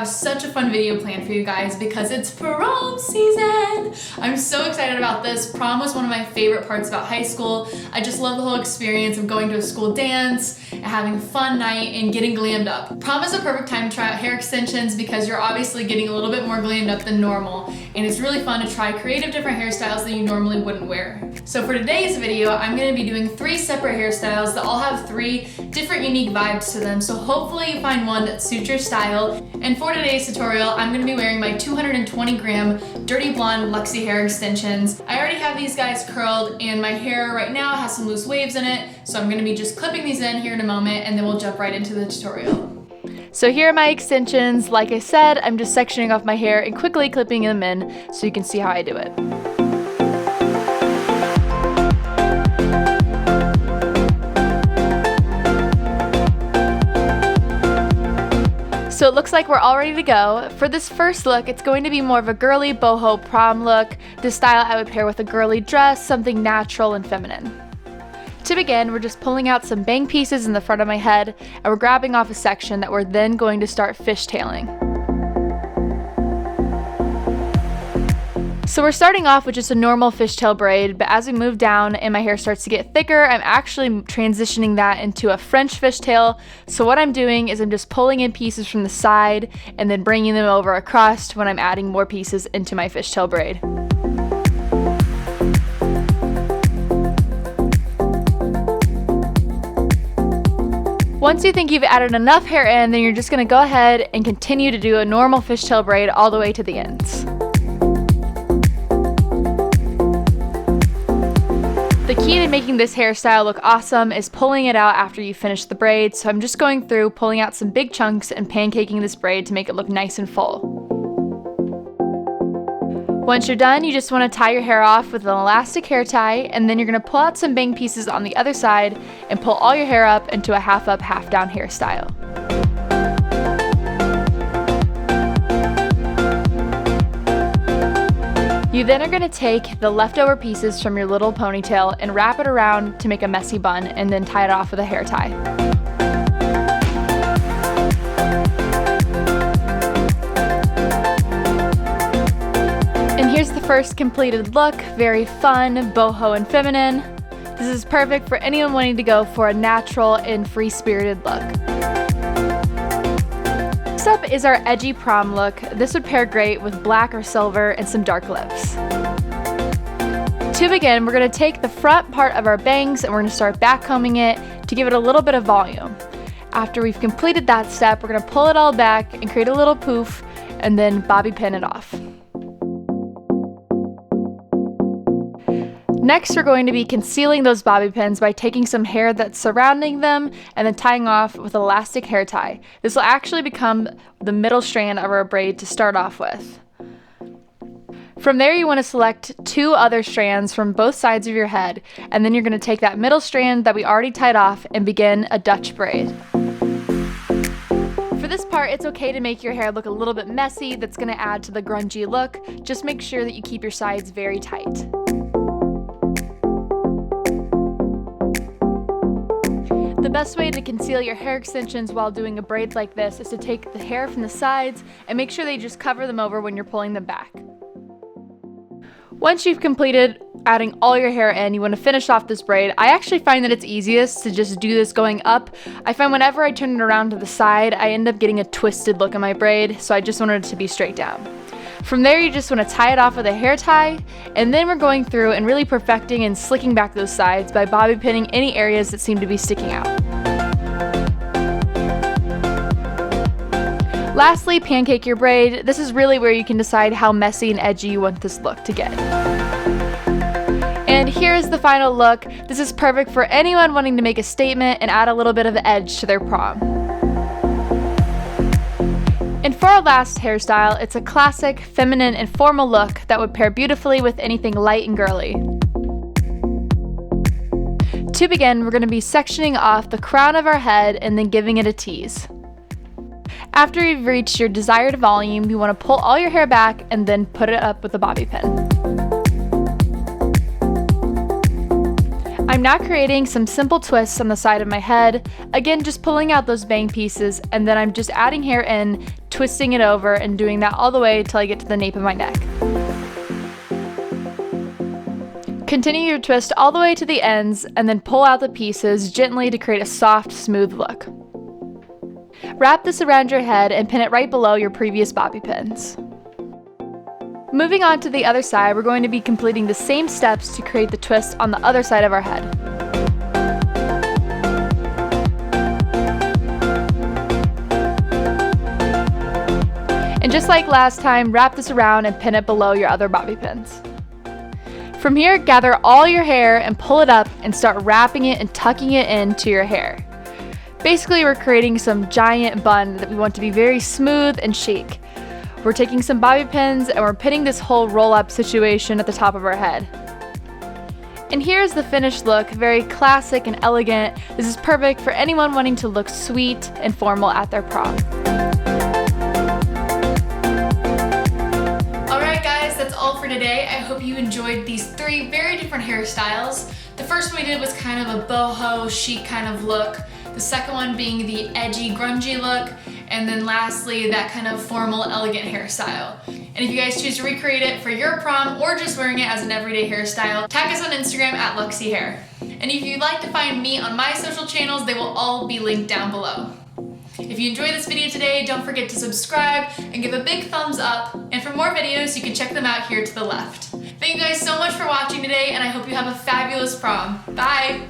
have such a fun video planned for you guys because it's prom season. I'm so excited about this. Prom was one of my favorite parts about high school. I just love the whole experience of going to a school dance and having a fun night and getting glammed up. Prom is a perfect time to try out hair extensions because you're obviously getting a little bit more glammed up than normal, and it's really fun to try creative different hairstyles that you normally wouldn't wear. So for today's video, I'm going to be doing 3 separate hairstyles that all have 3 different unique vibes to them, so hopefully you find one that suits your style. And for today's tutorial, I'm going to be wearing my 220 gram Dirty Blonde Luxy Hair extensions. I already have these guys curled and my hair right now has some loose waves in it, so I'm going to be just clipping these in here in a moment and then we'll jump right into the tutorial. So here are my extensions. Like I said, I'm just sectioning off my hair and quickly clipping them in so you can see how I do it. So it looks like we're all ready to go. For this first look, it's going to be more of a girly boho prom look. This style I would pair with a girly dress, something natural and feminine. To begin, we're just pulling out some bang pieces in the front of my head, and we're grabbing off a section that we're then going to start fishtailing. So we're starting off with just a normal fishtail braid, but as we move down and my hair starts to get thicker, I'm actually transitioning that into a French fishtail. So what I'm doing is I'm just pulling in pieces from the side and then bringing them over across when I'm adding more pieces into my fishtail braid. Once you think you've added enough hair in, then you're just going to go ahead and continue to do a normal fishtail braid all the way to the ends. The key to making this hairstyle look awesome is pulling it out after you finish the braid, so I'm just going through, pulling out some big chunks and pancaking this braid to make it look nice and full. Once you're done, you just want to tie your hair off with an elastic hair tie, and then you're going to pull out some bang pieces on the other side and pull all your hair up into a half up, half down hairstyle. You then are going to take the leftover pieces from your little ponytail and wrap it around to make a messy bun and then tie it off with a hair tie. And here's the first completed look. Very fun, boho and feminine. This is perfect for anyone wanting to go for a natural and free-spirited look. Next up is our edgy prom look. This would pair great with black or silver and some dark lips. To begin, we're going to take the front part of our bangs and we're going to start backcombing it to give it a little bit of volume. After we've completed that step, we're going to pull it all back and create a little poof and then bobby pin it off. Next, we're going to be concealing those bobby pins by taking some hair that's surrounding them and then tying off with elastic hair tie. This will actually become the middle strand of our braid to start off with. From there, you want to select 2 other strands from both sides of your head, and then you're going to take that middle strand that we already tied off and begin a Dutch braid. For this part, it's okay to make your hair look a little bit messy. That's going to add to the grungy look. Just make sure that you keep your sides very tight. The best way to conceal your hair extensions while doing a braid like this is to take the hair from the sides and make sure that you just cover them over when you're pulling them back. Once you've completed adding all your hair in, you want to finish off this braid. I actually find that it's easiest to just do this going up. I find whenever I turn it around to the side, I end up getting a twisted look in my braid, so I just wanted it to be straight down. From there, you just want to tie it off with a hair tie, and then we're going through and really perfecting and slicking back those sides by bobby pinning any areas that seem to be sticking out. Lastly, pancake your braid. This is really where you can decide how messy and edgy you want this look to get. And here's the final look. This is perfect for anyone wanting to make a statement and add a little bit of edge to their prom. And for our last hairstyle, it's a classic, feminine, and formal look that would pair beautifully with anything light and girly. To begin, we're going to be sectioning off the crown of our head and then giving it a tease. After you've reached your desired volume, you want to pull all your hair back and then put it up with a bobby pin. I'm now creating some simple twists on the side of my head, again just pulling out those bang pieces, and then I'm just adding hair in, twisting it over, and doing that all the way till I get to the nape of my neck. Continue your twist all the way to the ends, and then pull out the pieces gently to create a soft, smooth look. Wrap this around your head and pin it right below your previous bobby pins. Moving on to the other side, we're going to be completing the same steps to create the twist on the other side of our head. And just like last time, wrap this around and pin it below your other bobby pins. From here, gather all your hair and pull it up and start wrapping it and tucking it into your hair. Basically, we're creating some giant bun that we want to be very smooth and chic. We're taking some bobby pins and we're pinning this whole roll-up situation at the top of our head. And here's the finished look, very classic and elegant. This is perfect for anyone wanting to look sweet and formal at their prom. Alright guys, that's all for today. I hope you enjoyed these 3 very different hairstyles. The first one we did was kind of a boho chic kind of look. The second one being the edgy, grungy look, and then lastly, that kind of formal, elegant hairstyle. And if you guys choose to recreate it for your prom or just wearing it as an everyday hairstyle, tag us on Instagram at Luxy Hair. And if you'd like to find me on my social channels, they will all be linked down below. If you enjoyed this video today, don't forget to subscribe and give a big thumbs up. And for more videos, you can check them out here to the left. Thank you guys so much for watching today, and I hope you have a fabulous prom. Bye!